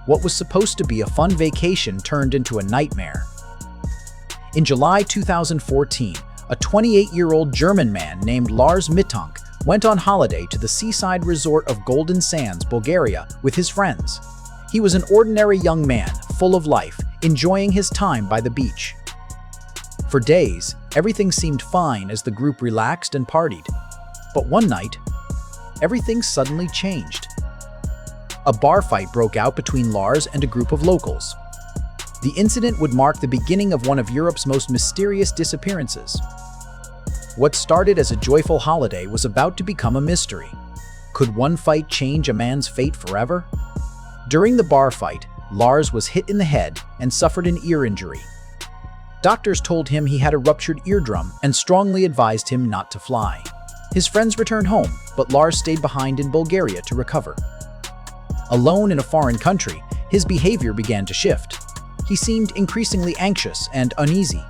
what was supposed to be a fun vacation turned into a nightmare. In July 2014, a 28-year-old German man named Lars Mittank went on holiday to the seaside resort of Golden Sands, Bulgaria, with his friends. He was an ordinary young man, full of life, enjoying his time by the beach. For days, everything seemed fine as the group relaxed and partied. But one night, everything suddenly changed. A bar fight broke out between Lars and a group of locals. The incident would mark the beginning of one of Europe's most mysterious disappearances. What started as a joyful holiday was about to become a mystery. Could one fight change a man's fate forever? During the bar fight, Lars was hit in the head and suffered an ear injury. Doctors told him he had a ruptured eardrum and strongly advised him not to fly. His friends returned home, but Lars stayed behind in Bulgaria to recover. Alone in a foreign country, his behavior began to shift. He seemed increasingly anxious and uneasy.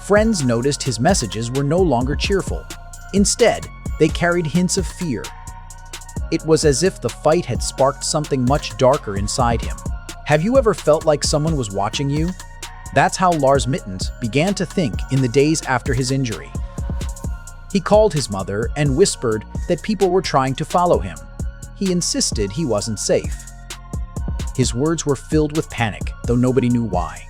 Friends noticed his messages were no longer cheerful. Instead, they carried hints of fear. It was as if the fight had sparked something much darker inside him. Have you ever felt like someone was watching you? That's how Lars Mittank began to think in the days after his injury. He called his mother and whispered that people were trying to follow him. He insisted he wasn't safe. His words were filled with panic, though nobody knew why.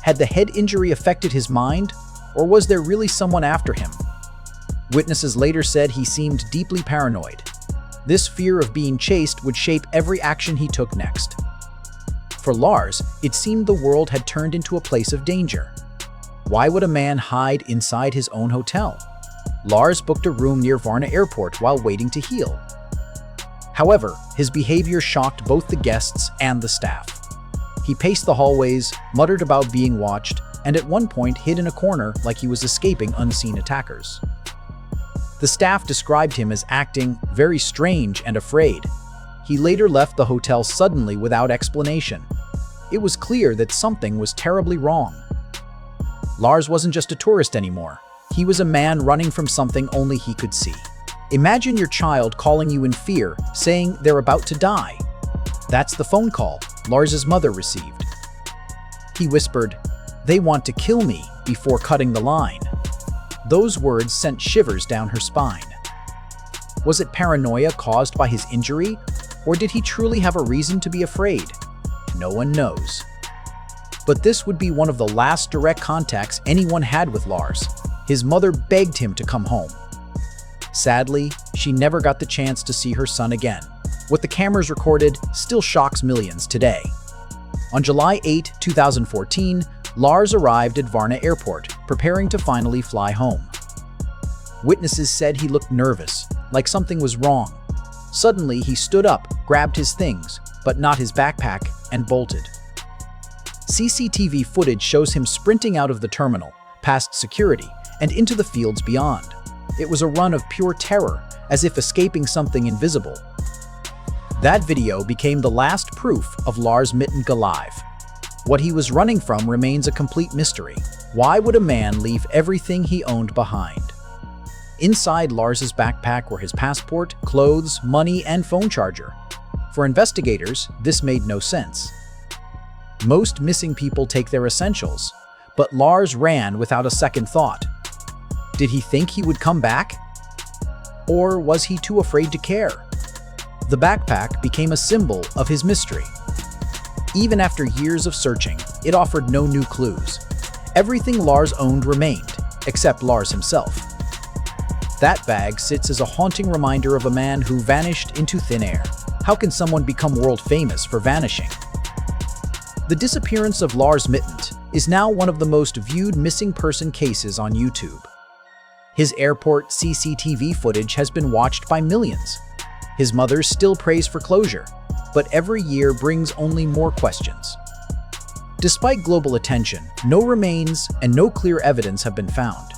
Had the head injury affected his mind, or was there really someone after him? Witnesses later said he seemed deeply paranoid. This fear of being chased would shape every action he took next. For Lars, it seemed the world had turned into a place of danger. Why would a man hide inside his own hotel? Lars booked a room near Varna Airport while waiting to heal. However, his behavior shocked both the guests and the staff. He paced the hallways, muttered about being watched, and at one point hid in a corner like he was escaping unseen attackers. The staff described him as acting very strange and afraid. He later left the hotel suddenly without explanation. It was clear that something was terribly wrong. Lars wasn't just a tourist anymore. He was a man running from something only he could see. Imagine your child calling you in fear, saying they're about to die. That's the phone call Lars's mother received. He whispered, "They want to kill me," before cutting the line. Those words sent shivers down her spine. Was it paranoia caused by his injury, or did he truly have a reason to be afraid? No one knows. But this would be one of the last direct contacts anyone had with Lars. His mother begged him to come home. Sadly, she never got the chance to see her son again. What the cameras recorded still shocks millions today. On July 8, 2014, Lars arrived at Varna Airport, preparing to finally fly home. Witnesses said he looked nervous, like something was wrong. Suddenly, he stood up, grabbed his things, but not his backpack, and bolted. CCTV footage shows him sprinting out of the terminal, past security, and into the fields beyond. It was a run of pure terror, as if escaping something invisible. That video became the last proof of Lars Mittank alive. What he was running from remains a complete mystery. Why would a man leave everything he owned behind? Inside Lars's backpack were his passport, clothes, money, and phone charger. For investigators, this made no sense. Most missing people take their essentials, but Lars ran without a second thought. Did he think he would come back? Or was he too afraid to care? The backpack became a symbol of his mystery. Even after years of searching, it offered no new clues. Everything Lars owned remained, except Lars himself. That bag sits as a haunting reminder of a man who vanished into thin air. How can someone become world famous for vanishing? The disappearance of Lars Mittank is now one of the most viewed missing person cases on YouTube. His airport CCTV footage has been watched by millions. His mother still prays for closure, but every year brings only more questions. Despite global attention, no remains and no clear evidence have been found.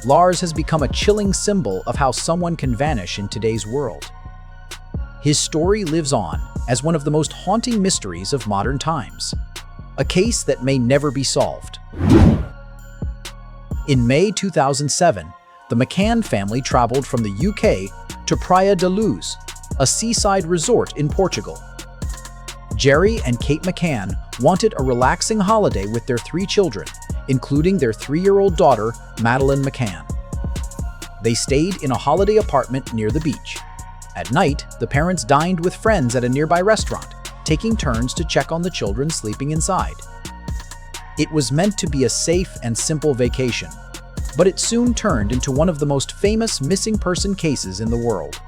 Lars has become a chilling symbol of how someone can vanish in today's world. His story lives on as one of the most haunting mysteries of modern times, a case that may never be solved. In May 2007, the McCann family traveled from the UK to Praia da Luz, a seaside resort in Portugal. Jerry and Kate McCann wanted a relaxing holiday with their 3 children, including their 3-year-old daughter, Madeleine McCann. They stayed in a holiday apartment near the beach. At night, the parents dined with friends at a nearby restaurant, taking turns to check on the children sleeping inside. It was meant to be a safe and simple vacation, but it soon turned into one of the most famous missing person cases in the world.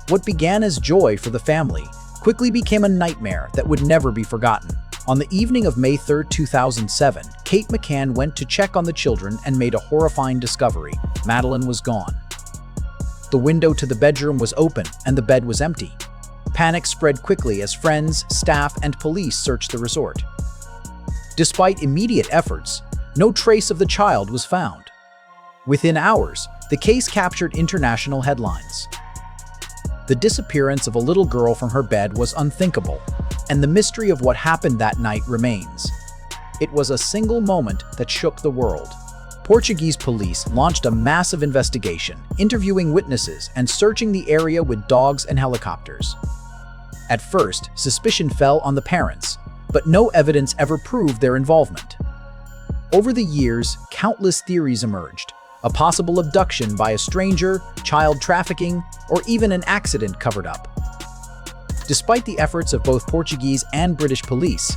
What began as joy for the family quickly became a nightmare that would never be forgotten. On the evening of May 3, 2007, Kate McCann went to check on the children and made a horrifying discovery: Madeleine was gone. The window to the bedroom was open and the bed was empty. Panic spread quickly as friends, staff, and police searched the resort. Despite immediate efforts, no trace of the child was found. Within hours, the case captured international headlines. The disappearance of a little girl from her bed was unthinkable, and the mystery of what happened that night remains. It was a single moment that shook the world. Portuguese police launched a massive investigation, interviewing witnesses and searching the area with dogs and helicopters. At first, suspicion fell on the parents, but no evidence ever proved their involvement. Over the years, countless theories emerged: a possible abduction by a stranger, child trafficking, or even an accident covered up. Despite the efforts of both Portuguese and British police,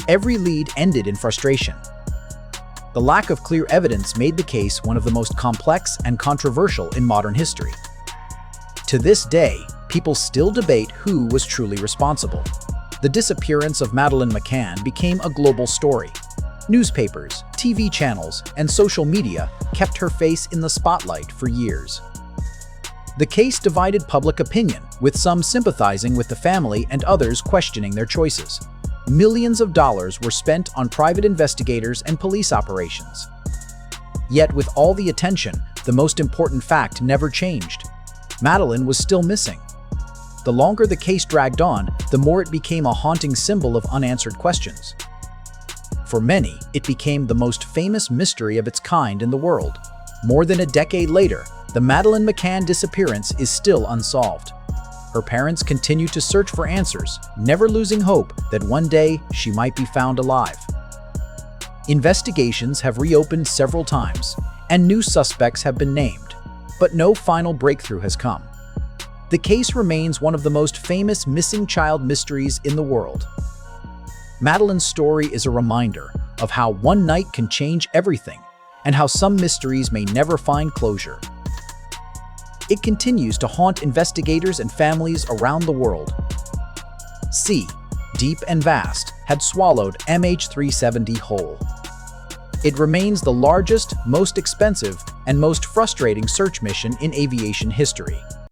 every lead ended in frustration. The lack of clear evidence made the case one of the most complex and controversial in modern history. To this day, people still debate who was truly responsible. The disappearance of Madeleine McCann became a global story. Newspapers, TV channels, and social media kept her face in the spotlight for years. The case divided public opinion, with some sympathizing with the family and others questioning their choices. Millions of dollars were spent on private investigators and police operations. Yet with all the attention, the most important fact never changed: Madeleine was still missing. The longer the case dragged on, the more it became a haunting symbol of unanswered questions. For many, it became the most famous mystery of its kind in the world. More than a decade later, the Madeleine McCann disappearance is still unsolved. Her parents continue to search for answers, never losing hope that one day she might be found alive. Investigations have reopened several times, and new suspects have been named, but no final breakthrough has come. The case remains one of the most famous missing child mysteries in the world. Madeleine's story is a reminder of how one night can change everything, and how some mysteries may never find closure. It continues to haunt investigators and families around the world. Sea, deep and vast, had swallowed MH370 whole. It remains the largest, most expensive, and most frustrating search mission in aviation history.